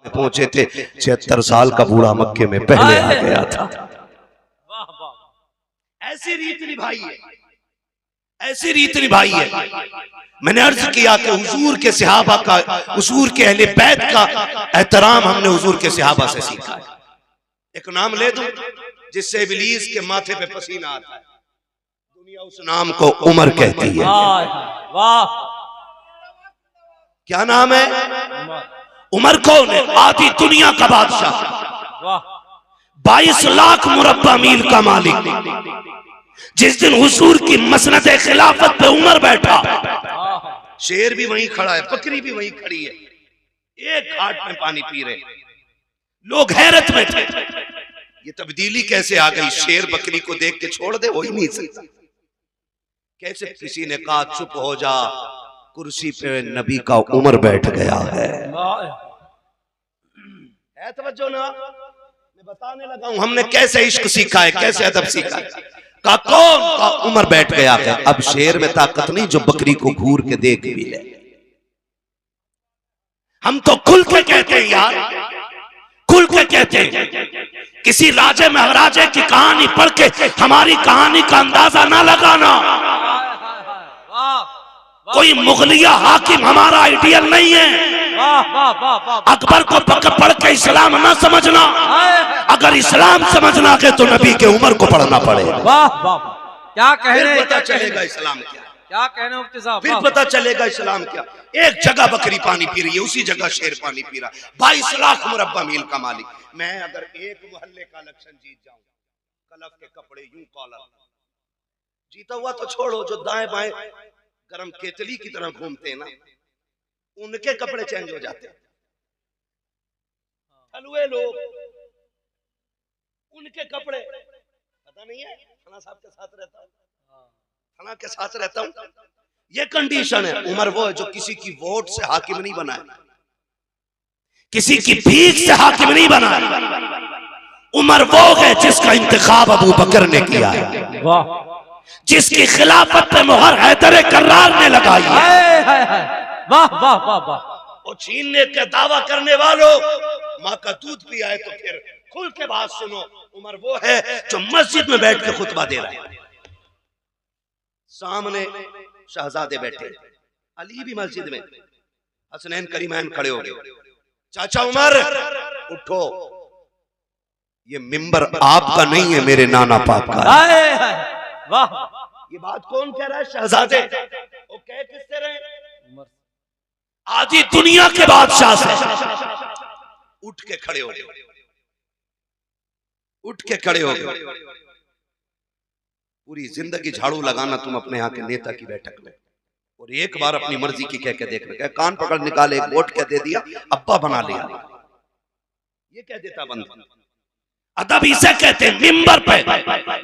तक पहुंचे थे। 76 साल का बूढ़ा मक्के में पहले आ गया था। ऐसी रीत निभाई है, ऐसी रीत निभाई है। मैंने अर्ज किया कि हुजूर के सहाबा का, हुजूर के अहले बैत का एहतराम हमने हुजूर के सहाबा से सीखा है। एक नाम ले दूं जिससे इब्लीस के माथे पे पसीना आता है, दुनिया उस नाम को उमर कहती है। वाह, क्या नाम है? उमर कौन है? आधी दुनिया का बादशाह, 22 लाख मुरब्बा मील का मालिक। जिस दिन हुजूर की मसनद खिलाफत पे उमर बैठा, शेर भी वहीं खड़ा है, बकरी भी वहीं खड़ी है, एक घाट में पानी पी रहे, लोग हैरत में थे। ये तब्दीली कैसे आ गई? शेर बकरी को देख के छोड़ दे, हो ही नहीं सकता। कैसे? किसी ने कहा चुप हो जा, कुर्सी पे नबी का उमर बैठ गया है। तवज्जो ना, मैं बताने लगा हूं हमने कैसे इश्क सीखा है, कैसे अदब सीखा है। का कौन का उमर बैठ गया है। अब शेर में ताकत नहीं जो बकरी को घूर के देख भी ले। हम तो खुल के कहते हैं यार, खुल के कहते हैं। किसी राजे महाराजे की कहानी पढ़ के हमारी कहानी का अंदाजा ना लगाना। कोई मुगलिया हाकिम हमारा आइडियल नहीं है। अकबर को पढ़ के इस्लाम ना समझना। अगर इस्लाम समझना है तो नबी के उमर को पढ़ना पड़ेगा। वाह वाह, क्या कहने, पता चलेगा इस्लाम क्या, क्या कहने मुफ्ती साहब, फिर पता चलेगा इस्लाम क्या। एक जगह बकरी पानी पी रही है, उसी जगह शेर पानी पी रहा। 22 लाख मुरब्बा मील का मालिक। मैं अगर एक मोहल्ले का इलेक्शन जीत जाऊं, कलफ के कपड़े यूं कॉलर, जीता हुआ तो छोड़ो, जो दाएं बाएं गरम केतली की तरह घूमते हैं ना, उनके कपड़े चेंज हो जाते हैं। हलवे लोग, उनके कपड़े, पता नहीं है फला साहब के साथ रहता हूं, फला के साथ रहता हूं। ये कंडीशन है। उमर वो है जो किसी की वोट से हाकिम नहीं बना है, किसी की भीख से हाकिम नहीं बना है। उमर वो है जिसका इंतखाब अबू बकर ने किया है, जिसकी खिलाफत पे मुहर हैदर कर्रार ने लगाई है। वाह वाह वाह वाह। और छीनने का दावा करने वालों, माँ का दूध पिया है तो फिर खुल के बात सुनो। उमर वो है जो मस्जिद में बैठ के खुतबा दे रहा है, सामने शहजादे बैठे, अली भी मस्जिद में, हसनैन करीमैन खड़े हो गए। चाचा उमर उठो, ये मिंबर आपका नहीं है, मेरे नाना पाप का है। वाह, ये बात कौन कह रहा है? शहजादे। वो कह किससे रहे? आधी दुनिया के बादशाह से। उठ के खड़े हो गए, उठ के खड़े हो गए। पूरी जिंदगी झाड़ू लगाना तुम अपने यहाँ के नेता की बैठक में, और एक बार अपनी मर्जी की कह के देख रहे, कान पकड़ निकाले, एक वोट क्या दे दिया, अब्बा बना लिया। ये कह देता बंद। अदब इसे कहते हैं। मिंबर पे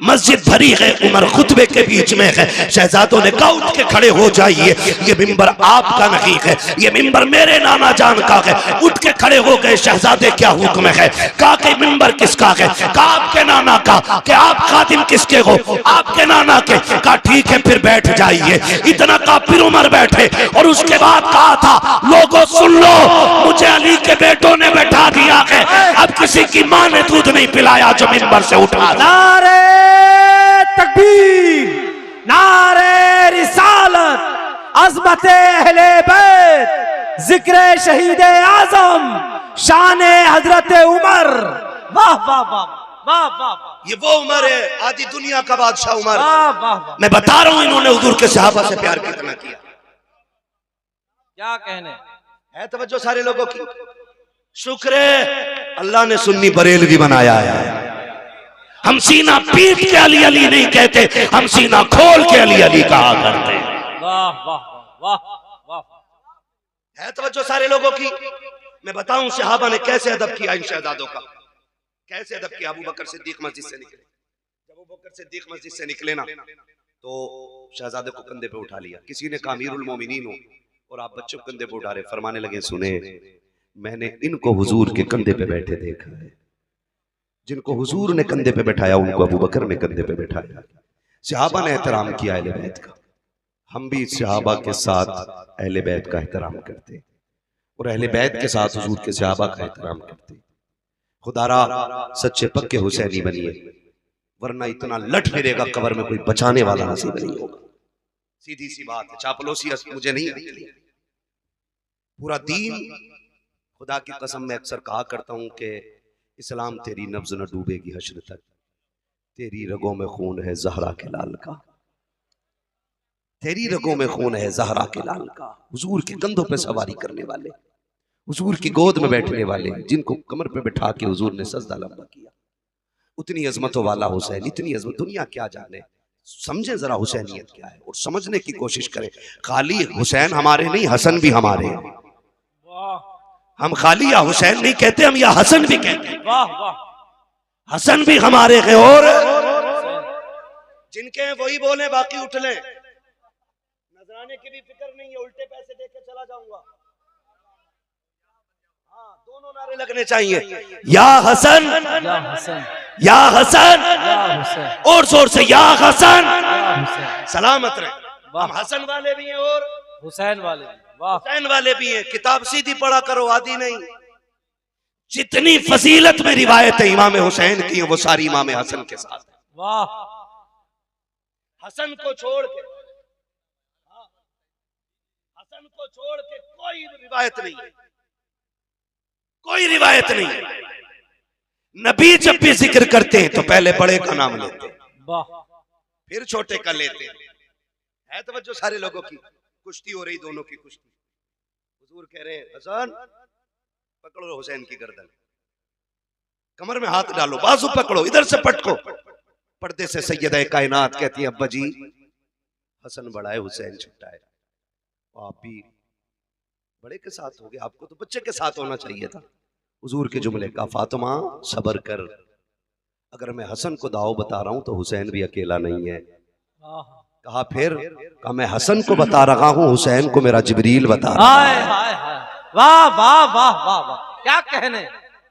मस्जिद भरी है, उमर खुतबे के बीच में है। शहजादों ने कहा उठ के खड़े हो जाइए, ये मिंबर आपका नहीं है, ये मिंबर मेरे नाना जान का है। उठ के खड़े हो गए शहजादे, क्या हुक्म है? कहा कि मिंबर किसका है? कहा आपके नाना का। कि आप खादिम किसके हो? आपके नाना के। कहा ठीक है फिर बैठ जाइए। इतना कहा फिर उमर बैठे, और उसके बाद कहा था लोगों सुन लो, मुझे अली के बेटों ने बैठा दिया है, अब किसी की मां ने दूध नहीं पिलाया जो मिंबर से उठा। नारे तकबीर, नारे रिसालत, अज़मत अहले बैत, जिक्र शहीद आज़म, शान हजरत उमर। वाह वाह वाह वाह वाह। ये वो उमर है, आधी दुनिया का बादशाह उमर। वाह वाह। मैं बता रहा हूं इन्होंने हुजूर के सहाबा से प्यार कितना किया। क्या कहने है तवज्जो सारे लोगों की। शुक्र है अल्लाह ने सुन्नी बरेलवी बनाया है। हम सीना पीट के अली अली नहीं कहते, हम सीना खोल के अली अली कहा करते हैं। वाह वाह वाह वाह। है तवज्जो सारे लोगों की। मैं बताऊं सहाबा ने कैसे अदब किया इन शहजादों का, कैसे अदब किया। अबू बकर सिद्दीक मस्जिद से निकले, जब अबू बकर सिद्दीक मस्जिद से निकले ना, तो शहजादे को कंधे पे उठा लिया। किसी ने कहा अमीरुल मोमिनीन हो, और आप बच्चों को कंधे पे उठा रहे। फरमाने लगे सुने, मैंने इनको हुजूर के कंधे पे बैठे देखा है। जिनको हुजूर ने कंधे पे बैठाया उनको अबू बकर ने कंधे पे बैठाया। सहाबा ने एहतराम किया अहले बैत का। हम भी सहाबा के साथ अहले बैत का एहतराम करते हैं। और अहले बैत के साथ हुजूर के सहाबा का एहतराम करते। खुदारा सच्चे पक्के हुसैनी बनिए, वरना इतना लट फिरेगा कब्र में कोई बचाने वाला नसीब नहीं होगा। सीधी सी बात है, चापलूसी मुझे नहीं आती। पूरा दीन, खुदा की कसम मैं अक्सर कहा करता हूं कि इस्लाम तेरी नब्ज न डूबेगी हश्र तक, तेरी रगों में खून है ज़हरा के लाल का, तेरी रगों में खून है ज़हरा के लाल का। हुजूर के कंधों पे सवारी करने वाले, हुजूर की गोद में बैठने वाले, जिनको कमर पे बिठा के हुजूर ने सजदा लंबा किया, उतनी अजमतों वाला हुसैन, इतनी अजमत दुनिया क्या जाने। समझे जरा हुसैनियत क्या है और समझने की कोशिश करें। खाली हुसैन हमारे नहीं, हसन भी हमारे हैं। हम खाली या हुसैन नहीं कहते, हम या हसन भी कहते हैं। वाह वाह, हसन भी हमारे हैं और जिनके हैं वही बोले, बाकी उठ लें। नजराने की भी फिक्र नहीं है, उल्टे पैसे दे के चला जाऊंगा। हाँ, दोनों नारे लगने चाहिए, या हसन या हसन, या हसन, या हुसैन, और जोर से या हसन। या हुसैन। सलामत रहे। वाह। हम हसन वाले भी हैं और हुसैन वाले भी। वाह, हुसैन वाले भी हैं। किताब सीधी पढ़ा करो, आदि नहीं। जितनी फजीलत में रिवायत है इमाम हुसैन की, वो सारी इमाम हसन के साथ है। वाह, हसन को छोड़ के, हसन को छोड़ के कोई रिवायत नहीं है, कोई रिवायत नहीं है। नबी जब भी जिक्र करते हैं तो पहले बड़े का नाम लेते हैं, वाह, फिर छोटे का लेते हैं। है तवज्जो सारे लोगों की। कुश्ती हो रही, दोनों की कुश्ती। हुजूर कह रहे हैं, हसन पकड़ो हुसैन की गर्दन, कमर में हाथ डालो, बाजू पकड़ो, इधर से पटको। पर्दे से सैयदा कायनात कहती है, अब्बा जी हसन बड़ा है, हुसैन छोटा है। आप भी बड़े के साथ हो गए, आपको तो बच्चे के साथ होना चाहिए था। हुजूर के जुमले का, फातिमा सबर कर, अगर मैं हसन को दाव बता रहा हूं तो हुसैन भी अकेला नहीं है। कहा फिर, कहा मैं हसन को बता रहा हूं, हुसैन को मेरा जिब्रील बता रहा है। हाय हाय हाय, वाह वाह वाह वाह वाह, क्या कहने।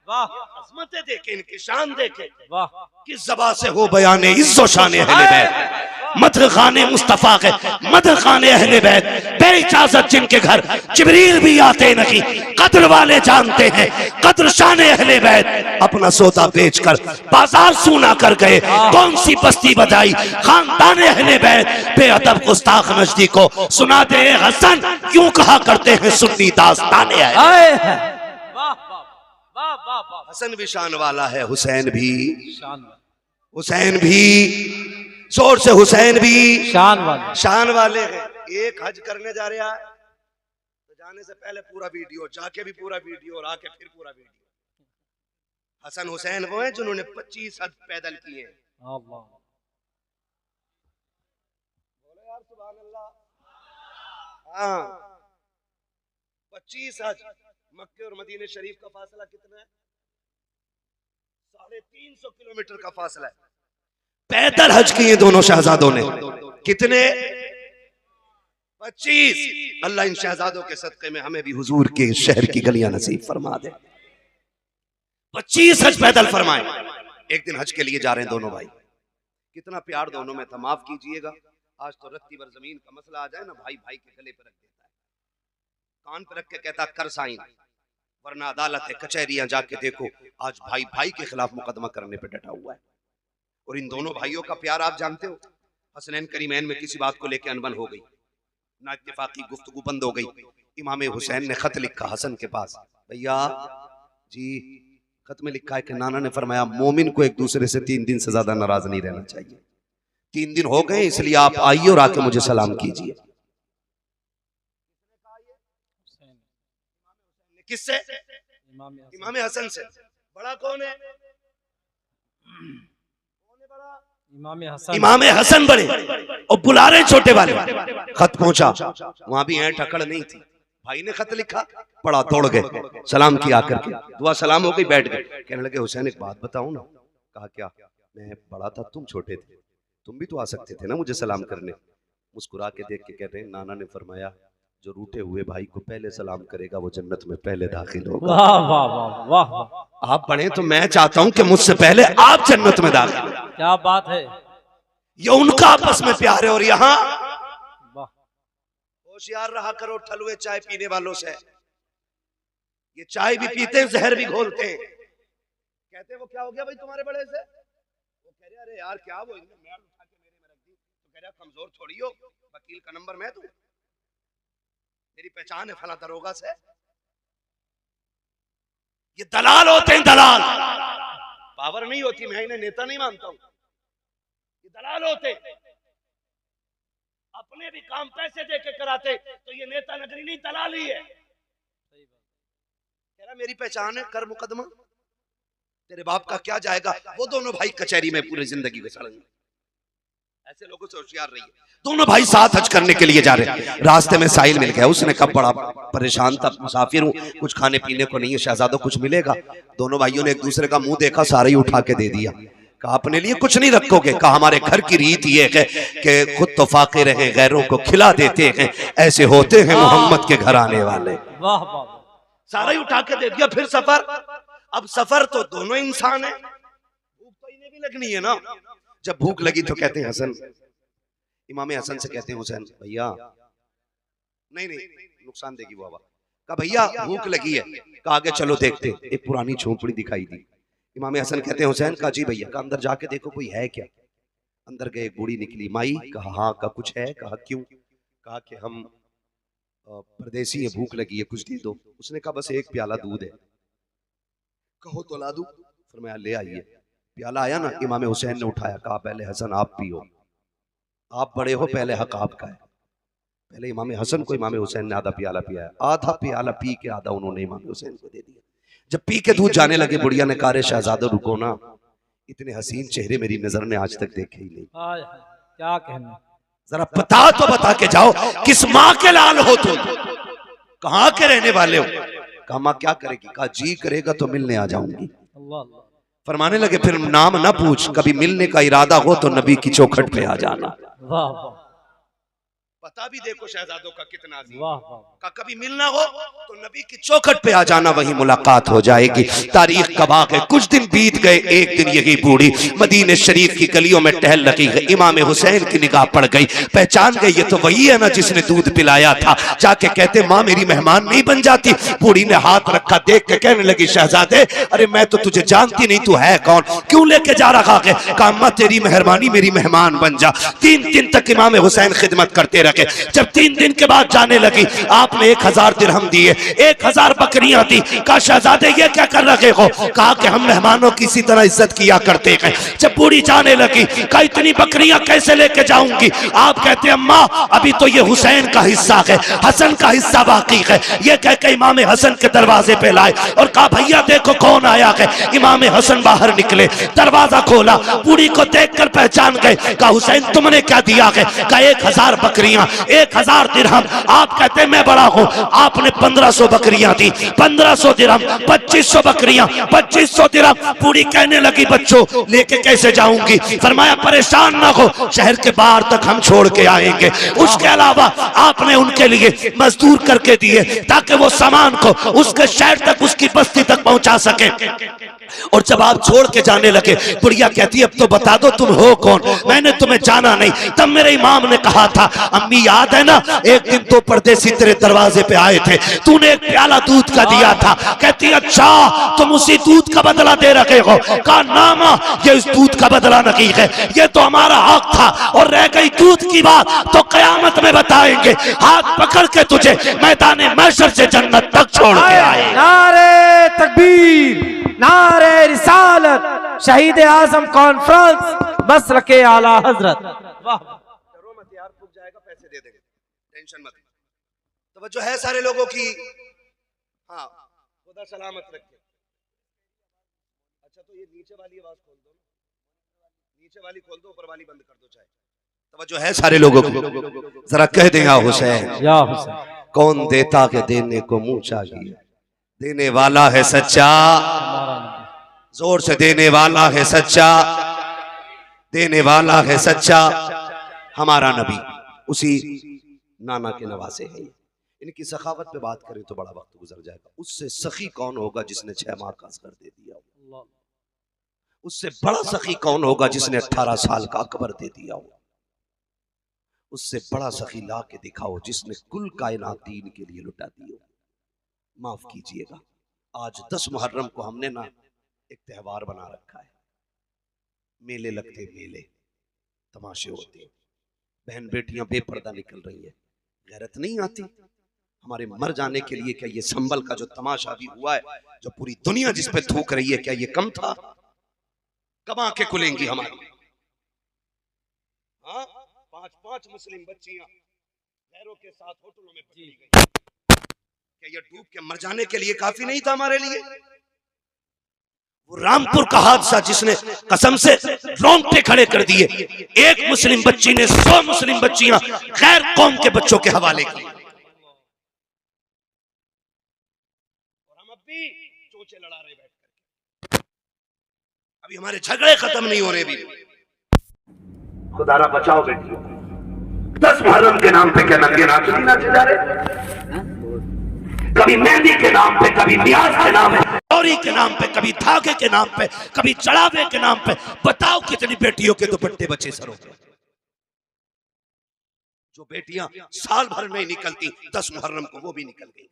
वाह, अज़मतें देखे, इनकी शान देखे। वाह, किस ज़बान से हो बयाने इज़्ज़ो शान अहले बैत, मदह खाने मुस्तफा के, मदह खाने अहले बैत, बेइजाजत जिनके घर जिब्रील भी आते नहीं। कद्र वाले जानते हैं कद्र शान अहले बैत, अपना सौदा बेचकर बाजार सूना कर गए। कौन सी बस्ती बजाई खानदान अहले बैत, बेअदब गुस्ताख नजदी को सुना दे हसन, क्यों कहा करते हैं सुन्नी दास्ताने है। हाय हाय, वाह वाह वाह वाह वाह, हसन भी शान वाला है, हुसैन भी, शान, हुसैन भी, जोर से हुसैन भी शान वाले। शान वाले हैं। एक हज करने जा रहा है तो जाने से पहले पूरा वीडियो, जाके भी पूरा वीडियो और आके फिर पूरा वीडियो। हसन हुसैन वो हैं जिन्होंने 25 हज पैदल किए हैं। अल्लाह, बोलो यार सुभान अल्लाह। हाँ, 25 हज। मक्के और मदीने शरीफ का फासला कितना है? 350 किलोमीटर का फासला है। पैदल हज किए दोनों शहजादों ने। कितने? 25। अल्लाह इन शहजादों के सदक़े में हमें भी हुजूर के शहर की गलियां नसीब फरमा दे। 25 हज पैदल फरमाए। एक दिन हज के लिए जा रहे हैं दोनों भाई। कितना प्यार दोनों में था, माफ कीजिएगा। आज तो रत्ती भर जमीन का मसला आ जाए ना, भाई भाई के गले पर रख देता है, कान पर रख के कहता कर साइन, वरना अदालत है, कचहरियां जाके देखो, आज भाई भाई के खिलाफ मुकदमा करने पे डटा हुआ है। और इन दोनों भाइयों का प्यार आप जानते हो। हसनैन करीमैन में किसी बात को लेकर अनबन हो गई, ना इत्तेफाकी गुफ्तगू बंद हो गई। इमाम हुसैन ने खत लिखा हसन के पास, भैया जी खत में लिखा है कि नाना ने फरमाया मोमिन को एक दूसरे से 3 दिन से ज्यादा नाराज नहीं रहना चाहिए। 3 दिन हो गए, इसलिए आप आइए और आके मुझे सलाम कीजिए। किससे? इमाम हसन से। बड़ा कौन है? इमाम हसन बड़े और बुला रहे छोटे वाले। खत पहुंचा, वहां भी टकड़ नहीं थी। भाई ने खत लिखा, पढ़ा, दौड़ गए, सलाम किया करके, दुआ सलाम हो गई, बैठ गए। कहने लगे हुसैन एक बात बताऊं ना? कहा क्या? मैं बड़ा था, तुम छोटे थे, तुम भी तो आ सकते थे ना मुझे सलाम करने। मुस्कुरा के देख के कह रहे हैं, नाना ने फरमाया जो रूठे हुए भाई को पहले सलाम करेगा वो जन्नत में पहले दाखिल होगा। वाह वाह वाह वाह, आप बड़े तो मैं चाहता हूं कि मुझसे पहले आप जन्नत में दाखिल हो। क्या बात है। ये उनका आपस में प्यार है। और यहाँ वाह, होशियार रहा करो ठलुए चाय पीने वालों से। ये चाय भी पीते हैं, जहर भी घोलते हैं। कहते हैं वो क्या हो गया भाई तुम्हारे बड़े से? वो कह रहे अरे यार क्या वो इनने मैल उठा के मेरे में रख दी। तो कह रहा कमजोर थोड़ी हो, वकील का नंबर मैं दूं, मेरी पहचान है फला दरोगा से। ये दलाल होते हैं, दलाल। पावर नहीं होती, मैं इन्हें नेता नहीं मानता हूं, ये दलाल होते। अपने भी काम पैसे दे के कराते तो ये नेता नगरी नहीं, दलाली है। कह रहा मेरी पहचान है, कर मुकदमा, तेरे बाप का क्या जाएगा। वो दोनों भाई कचहरी में पूरी जिंदगी गुजारेंगे। ऐसे लोगों से होशियार रहिए। दोनों भाई साथ हज करने के लिए जा रहे हैं, रास्ते में साहिल मिल गया। उसने कहा बड़ा परेशान था, मुसाफिर हूँ, कुछ खाने पीने को नहीं है, शहजादों कुछ मिलेगा? दोनों भाइयों ने एक दूसरे का मुंह देखा, सारे ही उठा के दे दिया। कहा अपने लिए कुछ नहीं रखोगे? कहा हमारे घर की रीत ये है कि खुद तो फाके रहे, गैरों को खिला देते हैं, ऐसे होते हैं मोहम्मद के घर आने वाले। वाह वाह, सारा ही उठा के दे दिया। फिर सफर, अब सफर तो दोनों इंसान है, भूख तो इन्हें भी लगनी है ना। जब भूख लगी तो कहते हैं हसन, इमाम हसन से कहते हैं हुसैन भैया, नहीं नहीं नुकसान देगी बाबा। कहा भैया भूख लगी है। कहा आगे चलो देखते। एक पुरानी झोपड़ी दिखाई दी। इमाम हसन कहते हैं हुसैन, कहा जी भैया। कहा अंदर जाके देखो कोई है क्या। अंदर गए, एक बूढ़ी निकली। माई? कहा हाँ। कहा कुछ है? कहा क्यों? कहा कि हम परदेसी है, भूख लगी है, कुछ दे दो। उसने कहा बस एक प्याला दूध है। कहो तो ला दूं? फरमाया ले आइए। प्याला आया ना, इमाम हुसैन ने उठाया, कहा पहले हसन आप पियो, आप बड़े हो, पहले हक आपका है। पहले इमाम हसन को इमाम हुसैन ने आधा प्याला पिया। आधा प्याला पी के आधा उन्होंने इमाम हुसैन को दे दिया। जब पी के दूध जाने लगे, बुढ़िया ने कहा शहजादा रुको ना, इतने हसीन चेहरे मेरी नजर ने आज तक देखे ही नहीं। क्या कहना, जरा बता तो बता के जाओ, किस माँ के लाल हो तुम, कहाँ के रहने वाले हो? कहा माँ क्या करेगी? कहा जी करेगा तो मिलने आ जाऊंगी। फरमाने लगे फिर नाम ना पूछ, कभी मिलने का इरादा हो तो नबी की चौखट पे आ जाना। वाह वाह, पता भी देखो शहजादों का कितना अजीम। वाह वाह, का कभी मिलना हो तो नबी की चौखट पे आ जाना, वही मुलाकात हो जाएगी। तारीख का बाग है। कुछ दिन बीत गए, एक दिन यही बूढ़ी मदीने शरीफ की गलियों में टहल लगी है। इमाम हुसैन की निगाह पड़ गई, पहचान गई ये तो वही है ना जिसने दूध पिलाया था। जाके कहते माँ मेरी मेहमान नहीं बन जाती? बूढ़ी ने हाथ रखा, देख के कहने लगी शहजादे अरे मैं तो तुझे जानती नहीं, तू है कौन, क्यों लेके जा रहा है? कहा अम्मा तेरी मेहरबानी, मेरी मेहमान बन जा। 3 दिन तक इमाम हुसैन खिदमत करते रहे। जब 3 दिन के बाद जाने लगी, आपने 1000 दिरहम दिए, 1000 बकरियां दी। कहा शहजादे ये क्या कर रहे हो? कहा कि हम मेहमानों की इसी तरह इज्जत किया करते हैं। जब बूढ़ी जाने लगी, कहा इतनी बकरियां कैसे लेके जाऊंगी? आप कहते अम्मा अभी तो ये हुसैन का हिस्सा है, हसन का हिस्सा बाकी है। ये कह के इमाम हसन के दरवाजे पे लाए और कहा भैया देखो कौन आया है। इमाम हसन बाहर निकले, दरवाजा खोला, बूढ़ी को देखकर पहचान गए। कहा हुसैन तुमने क्या दिया है? कहा 1000 बकरियां, 1000 दिरहम। आप कहते मैं बड़ा हूं, आपने 1500 बकरियां दी, 1500 दिरहम, 2500 बकरियां, 2500 दिरहम। पूरी कहने लगी बच्चों लेके कैसे जाऊंगी? फरमाया परेशान ना हो, शहर के बाहर तक हम छोड़ के आएंगे। उसके अलावा आपने उनके लिए मजदूर करके दिए ताकि वो सामान को उसके शहर तक, उसकी बस्ती तक पहुंचा सके। और जब आप छोड़ के जाने लगे, बुढ़िया कहती अब तो बता दो तुम हो कौन, मैंने तुम्हें जाना नहीं। तब मेरे इमाम ने कहा था अम्मी याद है ना, एक दिन तो परदेसी तेरे दरवाजे पे आए थे, तूने एक प्याला दूध का दिया था। कहती अच्छा तुम उसी दूध का बदला दे रखे हो? कहा ना मां ये इस दूध का बदला नहीं है, ये तो हमारा हक था। और रह गई दूध की बात तो कयामत में बताएंगे, हाथ पकड़ के तुझे मैदान महशर से जन्नत तक छोड़ के आए। नारे तकबीर, नारे रिसालत, शहीद आजम कॉन्फ्रेंस, मसलके आला हजरत। वाह, डरो मत यार, रुक जाएगा, पैसे दे देंगे, टेंशन मत। तवज्जो है सारे लोगों की? हाँ खुदा सलामत रखे। अच्छा तो ये नीचे वाली आवाज खोल दो, नीचे वाली खोल दो, ऊपर वाली बंद कर दो चाहे। तवज्जो है सारे लोगों की? जरा कह दें या हुसैन, या हुसैन। कौन देता के देने को मुंह चाहिए, देने वाला है सच्चा, जोर से देने वाला है सच्चा, देने वाला है सच्चा। हमारा नबी उसी नाना के नवासे हैं। इनकी सखावत पे बात करें तो बड़ा वक्त गुजर जाएगा। उससे सखी कौन होगा जिसने 6 माह का असगर दे दिया? उससे बड़ा सखी कौन होगा जिसने 18 साल का अकबर दे दिया हो? उससे बड़ा सखी ला के दिखाओ जिसने कुल कायनात दीन के लिए लुटा दी हो। माफ कीजिएगा, आज 10 मुहर्रम को हमने ना एक त्यौहार बना रखा है। मेले लगते, मेले तमाशे होते, बहन बेटियां बेपर्दा निकल रही है। गैरत नहीं आती हमारे मर जाने के लिए? क्या ये संबल का जो तमाशा भी हुआ है, जो पूरी दुनिया जिस पे थूक रही है, क्या ये कम था? कब आंखें खुलेंगी हमारी? हाँ, 5-5 मुस्लिम बच्चियां गैरों के साथ होटलों में पकड़ी गई। क्या ये डूब के मर जाने के लिए काफी नहीं था हमारे लिए? वो रामपुर का हादसा जिसने कसम से रोंगटे खड़े कर दिए, एक मुस्लिम बच्ची ने 100 मुस्लिम बच्चियां गैर कौम के बच्चों के हवाले की। और हम अब भी चोंचे लड़ा रहे बैठ करके, अभी हमारे झगड़े खत्म नहीं हो रहे भी। खुदारा बचाओ बेटियों, 10 मुहर्रम के नाम पे क्या नंगे नाचे जा रहे? कभी मेहंदी के नाम पे, कभी न्याज के नाम पे, चोरी के नाम पे, कभी धागे के नाम पे, कभी चढ़ावे के नाम पे। बताओ कितनी बेटियों के दुपट्टे बचे सरों पे? जो बेटियां साल भर में निकलती, 10 मुहर्रम को वो भी निकल गई।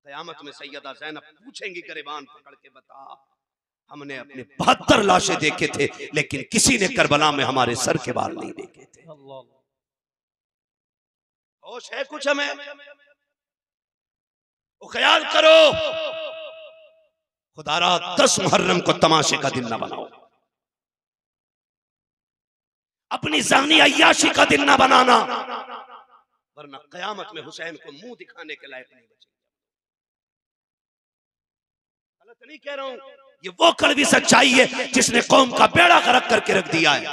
कयामत में सैयदा ज़ैनब पूछेंगी गिरबान पकड़ के, बता हमने अपने 72 लाशें देखे थे, लेकिन किसी ने करबला में हमारे सर के बाल नहीं देखे थे। होश है कुछ हमें? वो ख्याल करो, खुदारा 10 मुहर्रम को तमाशे का दिन ना बनाओ, अपनी ज़ानी अय्याशी का दिन ना बनाना, वरना कयामत में हुसैन को मुंह दिखाने के लायक नहीं बचे। गलत नहीं कह रहा हूं, ये वो कड़वी सच्चाई है जिसने कौम का बेड़ा गर्क करके रख दिया है।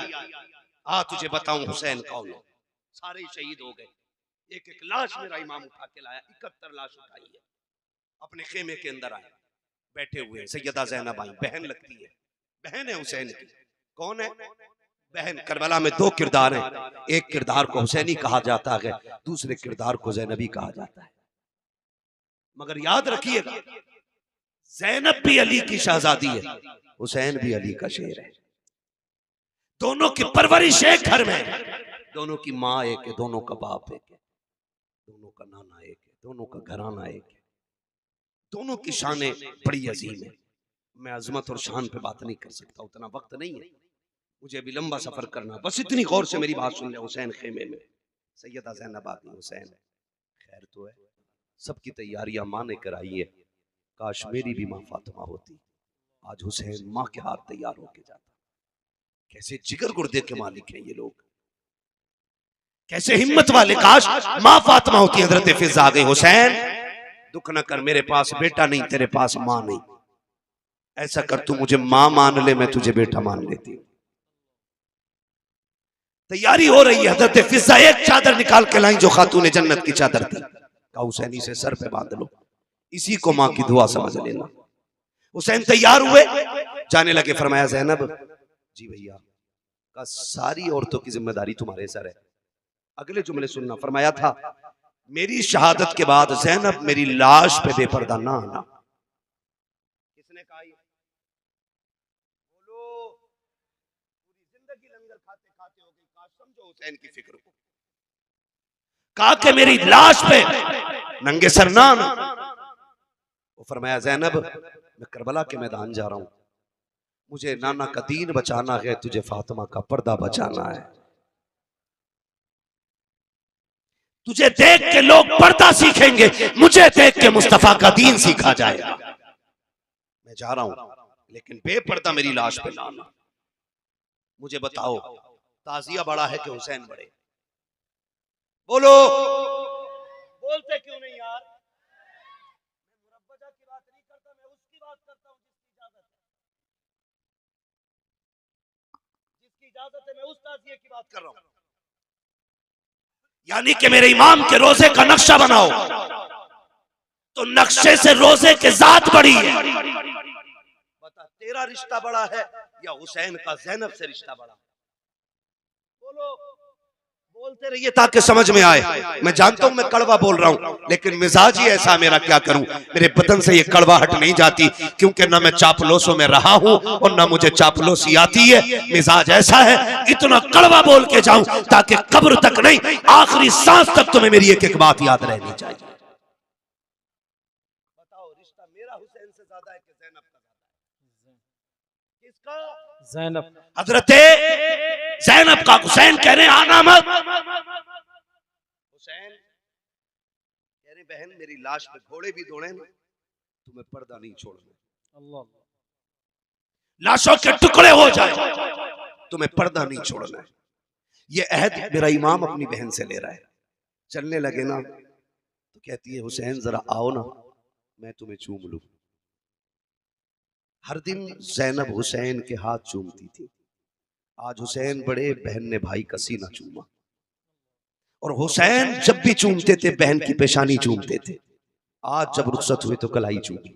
आ तुझे बताऊं हुसैन कौन है? सारे शहीद हो गए, एक एक लाश मेरा इमाम उठा के लाया, 71 लाश उठाई है, अपने खेमे के अंदर आए, बैठे हुए सैयदा ज़ैनब आई, बहन लगती है, बहन है हुसैन की। कौन है बहन? करबला में 2 किरदार हैं, एक किरदार को हुसैनी कहा जाता है, दूसरे किरदार को ज़ैनबी कहा जाता है। मगर याद रखिएगा, ज़ैनब भी अली की शहजादी है, हुसैन भी अली का शेर है। दोनों की परवरिश एक घर में, दोनों की माँ एक है, दोनों का बाप एक है, दोनों का नाना एक है, दोनों का घराना एक है, दोनों की शानें बड़ी अजीम है। मैं अजमत और शान पे बात नहीं कर सकता, उतना वक्त नहीं है, मुझे अभी लंबा सफर करना। बस इतनी गौर से मेरी बात सुन ले। हुसैन खेमे में, सैयदा ज़ैनब आ गई। हुसैन खैर तो है, सबकी तैयारियां माँ ने कराई है, काश मेरी भी माँ फातिमा होती। आज हुसैन माँ के हाथ तैयार होके जाता। कैसे जिगर गुर्दे के मालिक हैं ये लोग, कैसे हिम्मत वाले। काश माँ फातिमा होती। हजरत फिजा आ गई, हुसैन दुख न कर, मेरे पास बेटा नहीं, तेरे पास माँ नहीं, ऐसा कर तू मुझे माँ मान ले, मैं तुझे बेटा मान लेती हूँ। तैयारी हो रही है। हजरत फिजा एक चादर निकाल के लाई जो खातून जन्नत की चादर थी, कहा हुसैन इसे सर पे बांध लो, इसी को माँ की दुआ समझ लेना। हुसैन तैयार हुए, जाने लगे। फरमाया ज़ैनब जी भैया, का सारी औरतों की जिम्मेदारी तुम्हारे सर है। अगले जुमले सुनना, फरमाया था मेरी शहादत के बाद ज़ैनब मेरी लाश पे बेपर्दा ना आना। किसने कहा? बोलो, पूरी जिंदगी लंगर खाते खाते हो गई, काश समझो हुसैन की फिक्र को। कहा कि मेरी लाश पे नंगे सर ना आना। वो फरमाया ज़ैनब मैं करबला के मैदान जा रहा हूं, मुझे नाना का दीन बचाना है, तुझे फातिमा का पर्दा बचाना है। तुझे देख के लोग पर्दा सीखेंगे, मुझे देख के मुस्तफा का दीन सीखा जाएगा। मैं जा रहा हूं, लेकिन बेपर्दा मेरी लाश पे लाना। मुझे बताओ ताजिया बड़ा है कि हुसैन बड़े? बोलो, बोलते क्यों नहीं यार? मैं मुरब्बजा की बात नहीं करता, मैं उसकी बात करता हूं जिसकी इजाजत है, मैं उस ताजिए की बात कर रहा हूं। यानी कि मेरे इमाम के रोजे का नक्शा बनाओ, तो नक्शे से रोजे के जात बड़ी है। बता, तेरा रिश्ता बड़ा है या हुसैन का ज़ैनब से रिश्ता बड़ा? बोलो, बोलते रहिए ताकि समझ में आए। मैं जानता हूं मैं कड़वा बोल रहा हूं, लेकिन मिजाज ही ऐसा मेरा, क्या करूं। मेरे बदन से ये कड़वाहट नहीं जाती, क्योंकि ना मैं चापलोसों में रहा हूं और ना मुझे चापलोसी आती है। मिजाज ऐसा है, इतना कड़वा बोल के जाऊं ताकि कब्र तक नहीं, आखिरी सांस तक तुम्हें मेरी एक एक बात याद रहनी चाहिए। बताओ कि ज़ैनब का ज़्यादा है। किसका? ज़ैनब। हजरत ज़ैनब का। हुसैन कह रहे हैं आना मत। हुसैन कह रहे बहन मेरी लाश पे घोड़े भी दौड़े ना तुम्हें पर्दा नहीं छोड़ना, अल्लाह। लाशों के टुकड़े हो जाए तुम्हें पर्दा नहीं छोड़ना है। ये अहद मेरा इमाम अपनी बहन से ले रहा है। चलने लगे ना तो कहती है हुसैन जरा आओ ना मैं तुम्हें चूम लूं। हर दिन ज़ैनब हुसैन के हाथ चूमती थी। आज हुसैन बड़े, बहन ने भाई का सीना चूमा। और हुसैन जब भी चूमते थे बहन की पेशानी चूमते थे। आज जब रुखसत हुए तो कलाई चूमी।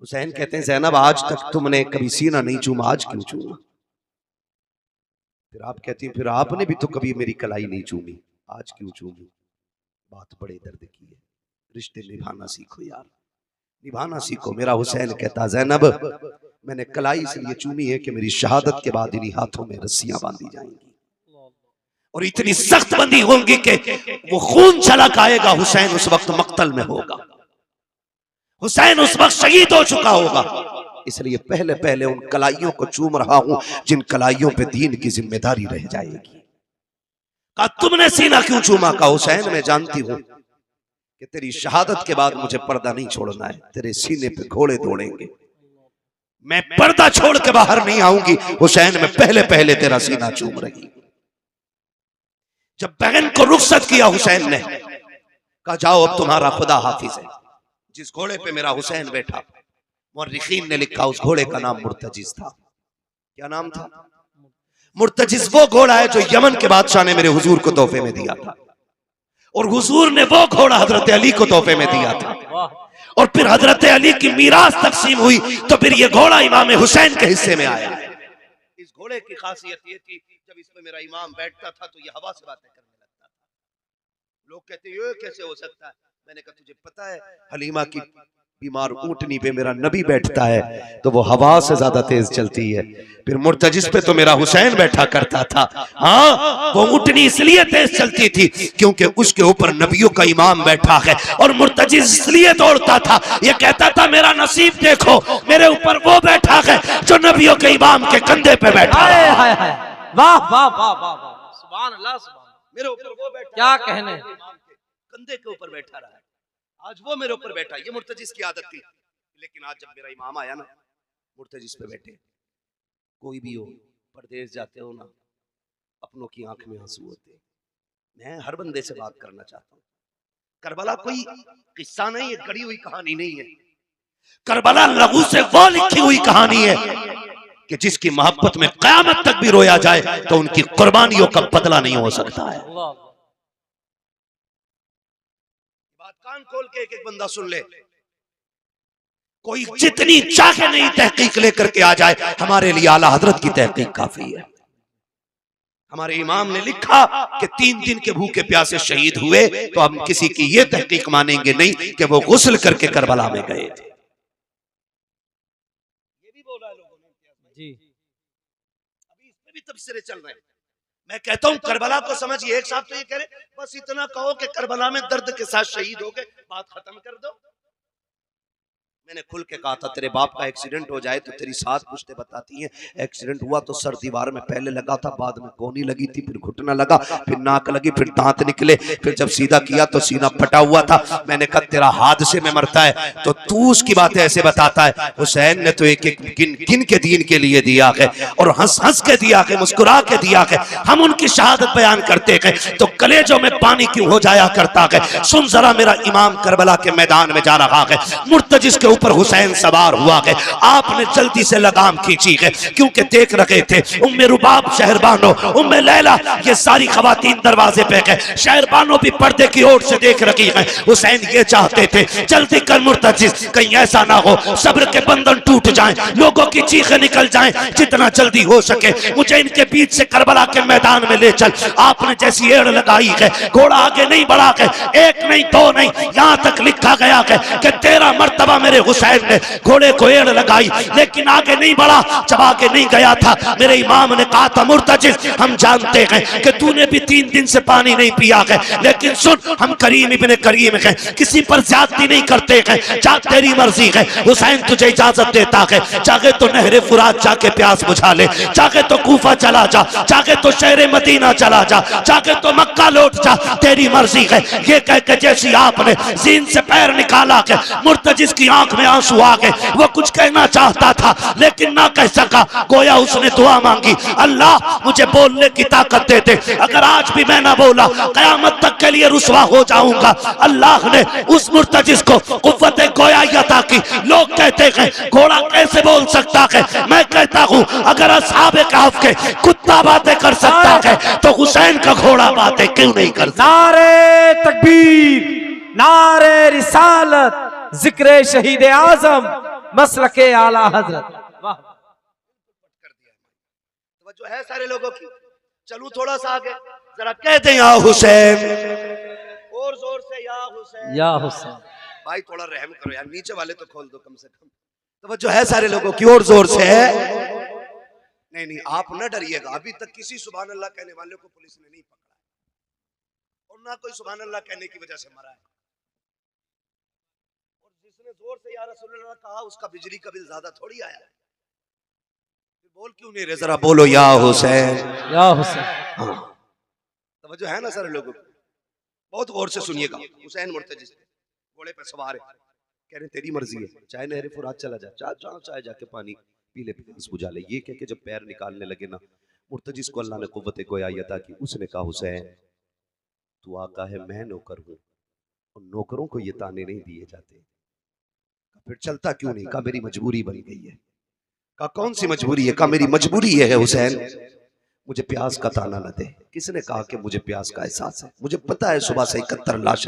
हुसैन कहते हैं ज़ैनब आज तक तुमने कभी सीना नहीं चूमा, आज क्यों चूमा? फिर आप कहती हैं फिर आपने भी तो कभी मेरी कलाई नहीं चूमी, आज क्यों चूमी? बात बड़े दर्द की है। रिश्ते निभाना सीखो यार, निभाना सीखो। मेरा हुसैन कहता ज़ैनब मैंने कलाई इसलिए चूमी है कि मेरी शहादत के बाद इन्हीं हाथों में रस्सियां बांधी जाएंगी और इतनी सख्त बंदी होंगी कि वो खून छलक आएगा। हुसैन उस वक्त मक्तल में होगा, हुसैन उस वक्त शहीद हो चुका होगा। इसलिए पहले पहले उन कलाइयों को चूम रहा हूं जिन कलाइयों पे दीन की जिम्मेदारी रह जाएगी। कहा तुमने सीना क्यों चूमा? का हुसैन मैं जानती हूं कि तेरी शहादत के बाद मुझे पर्दा नहीं छोड़ना है, तेरे सीने पे घोड़े दौड़ेंगे, मैं पर्दा छोड़ के बाहर नहीं आऊंगी। हुसैन मैं पहले पहले तेरा सीना चूम रही। जब बहन को रुखसत किया हुसैन ने कहा जाओ अब तुम्हारा खुदा हाफिज है। जिस घोड़े पे मेरा हुसैन बैठा मुर्रिखीन ने लिखा उस घोड़े का नाम मुर्तजिज था। क्या नाम था? मुर्तजिज वो घोड़ा है जो यमन के बादशाह ने मेरे हुजूर को तोहफे में दिया था और हुजूर ने वो घोड़ा हजरत अली को तोहफे में दिया था और फिर हजरत अली की मीरास तकसीम हुई तो फिर ये घोड़ा इमाम हुसैन के हिस्से में आया। इस घोड़े की खासियत ये थी जब इस पे मेरा इमाम बैठता था तो ये हवा से बातें करने लगता था। लोग कहते ये कैसे हो सकता है? मैंने कहा तुझे पता है हलीमा की बीमार ऊंटनी पे मेरा नबी बैठता है तो वो हवा से ज्यादा तेज चलती है। फिर मुर्तजिस पे तो मेरा हुसैन बैठा करता था। हाँ वो ऊंटनी इसलिए तेज चलती थी क्योंकि उसके ऊपर नबियों का इमाम बैठा है और मुर्तजिस इसलिए दौड़ता था, ये कहता था मेरा नसीब देखो मेरे ऊपर वो बैठा है जो नबियों के इमाम के कंधे पे बैठा है। वाह वाह वाह वाह वाह, सुभान अल्लाह, मेरे ऊपर वो बैठा, क्या कहने, कंधे के ऊपर बैठा रहा है। आज वो मेरे ऊपर बैठा, ये मुर्तजिस की आदत थी। लेकिन आज जब मेरा इमाम आया ना मुर्तजिस पे बैठे। कोई भी हो परदेश जाते हो ना अपनों की आंख में आंसू होते। मैं हर बंदे से बात करना चाहता हूँ। करबला कोई किस्सा नहीं है, गढ़ी हुई कहानी नहीं है। करबला लहू से वो लिखी हुई कहानी है कि जिसकी मोहब्बत में क़यामत तक भी रोया जाए तो उनकी कुर्बानियों का बदला नहीं हो सकता है। कान खोल के एक एक बंदा सुन ले। कोई जितनी चाहे नहीं तहकीक लेकर के आ जाए, हमारे लिए आला हजरत की तहकीक काफी है। हमारे इमाम ने लिखा कि 3 दिन के भूखे प्यासे शहीद हुए तो हम किसी की ये तहकीक मानेंगे नहीं कि वो गुस्ल करके करबला में गए थे। ये भी बोला लोगों ने जी। अभी इसमें भी तबसरे चल रहे हैं। मैं कहता हूं करबला को समझिए। एक साहब तो ये कह रहे बस इतना कहो कि करबला में दर्द के साथ शहीद हो गए, बात खत्म कर दो। मैंने खुल के कहा था तेरे बाप का एक्सीडेंट हो जाए तो तेरी सास पुश्ते बताती हैं एक्सीडेंट हुआ तो सर दीवार में पहले लगा था, बाद में कोनी लगी थी, फिर घुटना लगा, फिर नाक लगी, फिर दांत निकले, फिर जब सीधा किया तो सीना फटा हुआ था। मैंने कहा तेरा हादसे में मरता है तो तू उसकी बातें ऐसे बताता है। हुसैन ने तो एक एक गिन के दीन के लिए दिया है और हंस हंस के दिया है, मुस्कुरा के दिया है। हम उनकी शहादत बयान करते हैं तो कलेजों में पानी क्यों हो जाया करता है। सुन जरा मेरा इमाम करबला के मैदान में जा रहा है, मुर्तजिस के ऊपर हुसैन सवार हुआ है। आपने जल्दी से लगाम खींची है क्योंकि देख रहे थे उम्मे रुबाब शहरबानो, उम्मे लैला, ये सारी खवातीन दरवाजे पे है। शहरबानो भी पर्दे की ओर से देख रही है। हुसैन ये चाहते थे जल्दी कर मुर्तजिस, कहीं ऐसा ना हो सब्र के बंधन टूट जाएं, लोगों की चीखें निकल जाएं। जितना जल्दी हो सके मुझे इनके बीच से करबला के मैदान में ले चल। आपने जैसी एड़ लगाई है घोड़ा आगे नहीं बढ़ा है, 1 नहीं 2 नहीं, यहां तक लिखा गया है कि 13 मर्तबा मेरे हुसैन ने घोड़े को एड़ लगाई, लेकिन आगे नहीं बढ़ा, जब आगे नहीं गया था मेरे इमाम ने कहा था मुर्तजिज हम जानते हैं कि तूने भी 3 दिन से पानी नहीं पिया है, लेकिन सुन हम करीम इब्ने करीम हैं, किसी पर ज्यादती नहीं करते हैं, जा तेरी मर्जी है। हुसैन तुझे इजाजत देता है, चाहे तो नहरे फुरात जाके प्यास बुझा ले, चाहे तो कूफा चला जा, चाहे तो शहर मदीना चला जा, चाहे तो मक्का लौट जा, तेरी मर्जी है। ये कह के जैसी आपने जीन से पैर निकाला के मुर्तजिज की आंख में आंसू आ गए, वो कुछ कहना चाहता था लेकिन ना कह सका। गोया उसने दुआ मांगी, अल्लाह मुझे बोलने की ताकत दे दे, अगर आज भी मैं ना बोला कयामत तक के लिए रुसवा हो जाऊंगा। अल्लाह ने उस मुर्तजिज को कुव्वत गोयाई अता की। लोग कहते हैं घोड़ा कैसे बोल सकता है, मैं कहता हूं अगर असहाबे कहफ के कुत्ता बातें कर सकता है तो हुसैन का घोड़ा बातें क्यों नहीं कर सकता। नारे तकबीर, नारे रिसालत, जिक्र शहीद आजम, मसलके आला हजरत। वाह, जो है सारे लोगों की। चलूं थोड़ा सा आगे, जरा कहते हैं या हुसैन, और जोर से या हुसैन, या हुसैन। भाई थोड़ा रहम करो यार, नीचे वाले तो खोल दो कम से कम। तो जो है सारे लोगों की, और जोर से है। नहीं नहीं आप न डरिएगा, अभी तक किसी सुभान अल्लाह कहने वाले को पुलिस ने नहीं पकड़ा और ना कोई सुभान अल्लाह कहने की वजह से मरा है। और जिसने जोर से या रसूलुल्लाह कहा उसका बिजली का बिल ज्यादा थोड़ी आया है। बोल क्यों नहीं रहे, जरा बोलो या हुसैन, या हुसैन। हाँ तो जो है ना सारे लोगों, बहुत गौर से सुनिएगा। हुसैन मुर्तजिज घोड़े पे सवार है, कह रहे तेरी मर्जी है, चाहे नहरे फुरात चला जा, चाहे जाके पानी पी ले, प्यास बुझा ले। ये कह के जब पैर निकालने लगे ना मुर्तजिज को अल्लाह ने कुव्वत गोयाई अता की। उसने कहा हुसैन तू आका है, मैं नौकर हूं, और नौकरों को ये ताने नहीं दिए जाते। फिर चलता क्यों नहीं? कहा मेरी मजबूरी बन गई है। कहा कौन सी मजबूरी है? कहा मेरी मजबूरी ये है हुसैन मुझे प्यास का ताना न दे। किसने कहा कि मुझे प्यास का एहसास है? मुझे पता है सुबह से 71 लाशें